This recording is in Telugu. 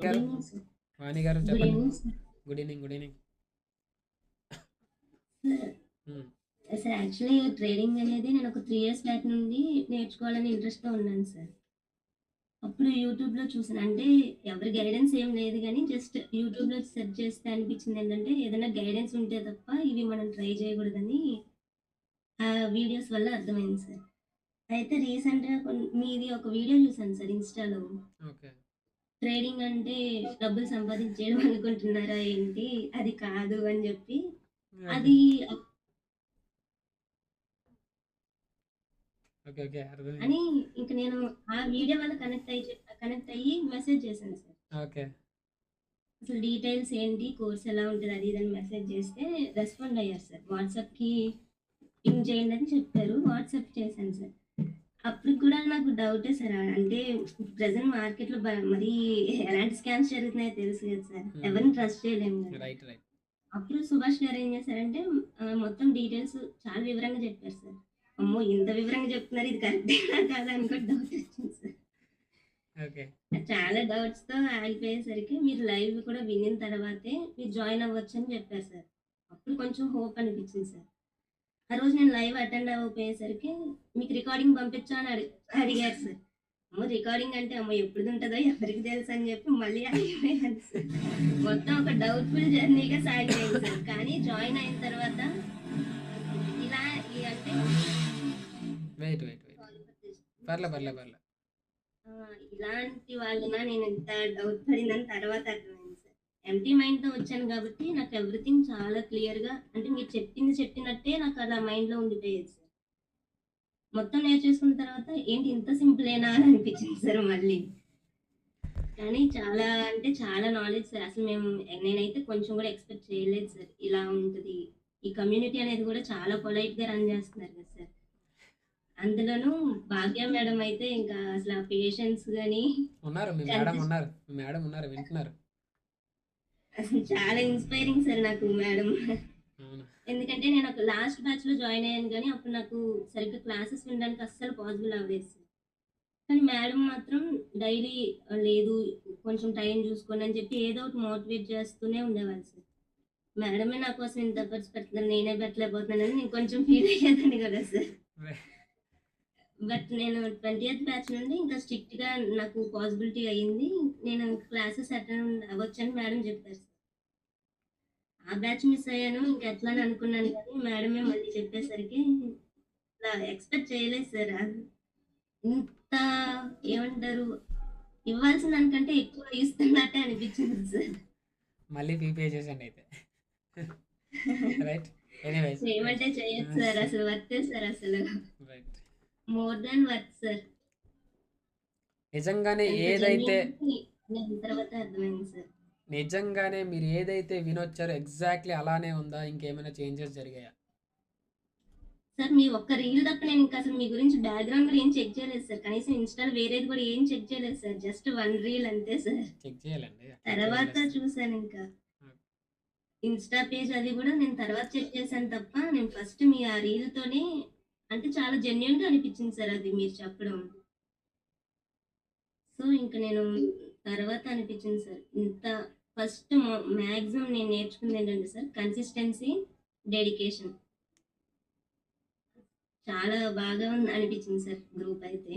గుడ్ గారు ఈవినింగ్ సార్. వాణి గారు గుడ్ చెప్పండి. Evening sir. Good evening. Good evening. Sir హ్మ్. సార్ యాక్చువల్లీ ట్రేడింగ్ అనేది నేను ఒక 3 ఇయర్స్ బ్యాక్ నుండి నేర్చుకోవాలని ఇంట్రెస్ట్‌తో ఉన్నాను సార్. అప్పుడు యూట్యూబ్‌లో చూసాను. అంటే ఎవరి గైడెన్స్ ఏం లేదు గానీ జస్ట్ యూట్యూబ్‌లో సెర్చ్ చేస్తే అనిపించిందేంటంటే ఏదైనా గైడెన్స్ ఉంటే తప్ప ఇవి మనం ట్రై చేయకూడదని ఆ వీడియోస్ వల్ల అర్థమైంది సార్. అయితే రీసెంట్‌గా మీది ఒక వీడియో చూసాను సార్ ఇన్‌స్టాలో. ఓకే. ట్రేడింగ్ అంటే డబ్బులు సంపాదించేయడం అనుకుంటున్నారా ఏంటి? అది కాదు అని జెప్పి ఓకే. అది ఓకే. ఓకే. అర్థమైంది. అని ఇంక నేను ఆ వీడియో వల్ల కనెక్ట్ అయ్యి మెసేజ్ చేశాను సార్. ఓకే. అసలు డీటెయిల్స్ ఏంటి? కోర్స్ ఎలా ఉంటది? అది ఇది అని మెసేజ్ చేస్తే రెస్పాండ్ అయ్యారు సార్. వాట్సాప్‌కి పింగ్ చేయండి అని చెప్పారు. వాట్సాప్ చేశాను సార్. అప్పుడు కూడా నాకు డౌటే సార్. అంటే ప్రెజెంట్ మార్కెట్‌లో మరీ ఎలాంటి స్కామ్స్ జరుగుతున్నాయో తెలుసు కదా సార్. ఎవరిని ట్రస్ట్ చేయలేము కదా! రైట్. రైట్. అప్పుడు సుభాష్ గారు ఏం చేశారంటే మొత్తం డీటెయిల్స్ చాలా వివరంగా చెప్పారు సార్. అమ్మో! ఇంత వివరంగా చెప్తున్నారు ఇది కరెక్టేనా కాదా అని కూడా డౌట్ వచ్చింది సార్. ఓకే. చాలా డౌట్స్‌తో ఆగిపోయేసరికి మీరు లైవ్ కూడా వినిన తర్వాతే మీరు జాయిన్ అవ్వచ్చని చెప్పారు సార్. అప్పుడు కొంచెం హోప్ అనిపించింది సార్. ఆ రోజు నేను లైవ్ అటెండ్ అవ్వకపోయేసరికి మీకు రికార్డింగ్ పంపించా అని అడిగారు సార్. అమ్మో! రికార్డింగ్ అంటే అమ్మో! ఎప్పుడుదుంటదో ఎవరికి తెలుసు అని చెప్పి మళ్ళీ ఆగిపోయాను సార్. మొత్తం ఒక డౌట్‌ఫుల్ జర్నీగా సాగిపోయింది సార్. కానీ జాయిన్ అయిన తర్వాత ఇలా అంటే వెయిట్. వెయిట్. వెయిట్. పర్లే. ఇలాంటి వాళ్ళనా నేను ఇంత డౌట్ పడిందని తర్వాత అర్థమైంది సార్. ఎంప్టీ మైండ్‌తో వచ్చాను కాబట్టి నాకు ఎవ్రీథింగ్ చాలా క్లియర్‌గా అంటే మీరు చెప్పినట్టే నాకు అలా మైండ్‌లో ఉండిపోయేది సార్. మొత్తం నేర్చేసుకున్న తర్వాత ఏంటి ఇంత సింపులేనా అని అనిపించింది సార్ మళ్ళీ. కానీ చాలా అంటే చాలా నాలెడ్జ్ సార్. అసలు నేనైతే కొంచెం కూడా ఎక్స్‌పెక్ట్ చేయలేదు సార్. ఇలా ఉంటది. ఈ కమ్యూనిటీ అనేది కూడా చాలా పొలైట్‌గా రన్ చేస్తున్నారు కదా సార్. అందులోనూ భాగ్య మేడం అయితే ఇంకా అసలు ఆ పేషెన్స్ గాని ఉన్నారు. మీ మేడం కన్సిస్ ఉన్నారు. మీ మేడం ఉన్నారు. వింటున్నారు. అసలు చాలా ఇన్‌స్పైరింగ్ సార్ నాకు మేడం. అవును. ఎందుకంటే నేను ఒక లాస్ట్ బ్యాచ్‌లో జాయిన్ అయ్యాను గానీ అప్పుడు నాకు సరిగ్గా క్లాసెస్ వినడానికి అస్సలు పాసిబుల్ అవ్వలేదు సార్. కానీ మేడం మాత్రం డైలీ లేదు కొంచెం టైం చూసుకోండి అని చెప్పి ఏదో ఒకటి మోటివేట్ చేస్తూనే ఉండేవాళ్ళు సార్. మేడమే నా కోసం ఇంత ఎఫర్ట్స్ పెడుతున్నారు. నేనే పెట్టలేకపోతున్నానని నేను కొంచెం ఫీల్ అయ్యేదాన్ని కదా సార్. రై- బట్ నేను 20థ్ బ్యాచ్ నుండి ఇంకా స్ట్రిక్ట్‌గా నాకు పాసిబిలిటీ అయింది. నేను క్లాసెస్ అటెండ్ అవ్వచ్చని మేడం చెప్పారు సార్. ఆ బ్యాచ్ మిస్ అయ్యాను. ఇంక ఎట్లా అని అనుకున్నాను కానీ మేడమే మళ్ళీ చెప్పేసరికి అసల ఎక్స్‌పెక్ట్ చేయలేదు సార్. ఇంత ఏమంటారు ఇవ్వాల్సిన దానికంటే ఎక్కువ ఇస్తున్నట్టే అనిపించింది సార్. మళ్ళీ పే చేసేయండి అయితే. రైట్. ఎనీవేస్. చేయమంటే చేయొచ్చు సార్. అసలు వర్తే సార్ అసలు. Right. More than worth sir. నిజంగానే ఎంత ఏదైతే జెన్యూన్ దాని తర్వాత అర్థమైంది సార్. నిజంగానే మీరు ఏదైతే వినొచ్చారో ఎగ్జాక్ట్లీ అలానే ఉందా? ఇంకేమైనా చేంజెస్ జరిగాయా? సార్ మీ ఒక్క రీల్ తప్ప నేను ఇంకా అసలు మీ గురించి బ్యాక్‌గ్రౌండ్ కూడా ఏం చెక్ చేయలేదు సార్. కనీసం ఇన్‌స్టా‌లో వేరేది కూడా ఏం చెక్ చేయలేదు సార్. జస్ట్ 1 రీల్ అంతే సార్. చెక్ చేయాలండి. అట్లా ఎట్లా తర్వాత వదిలేస్తాం? చూసానింకా. ఇన్‌స్టా పేజ్ అది కూడా నేను తర్వాత చెక్ చేశాను తప్ప నేను ఫస్ట్ మీ ఆ రీల్‌తోనే అంటే చాలా జెన్యూన్‌గా అనిపించింది సార్ అది మీరు చెప్పడం. సో, ఇంక నేను తర్వాత అనిపించింది సార్. ఫస్ట్ మాక్సిమం నేను నేర్చుకుందేంటంటే సార్ కన్సిస్టెన్సీ, డెడికేషన్. చాలా బాగా అనిపించింది సార్ గ్రూప్ అయితే.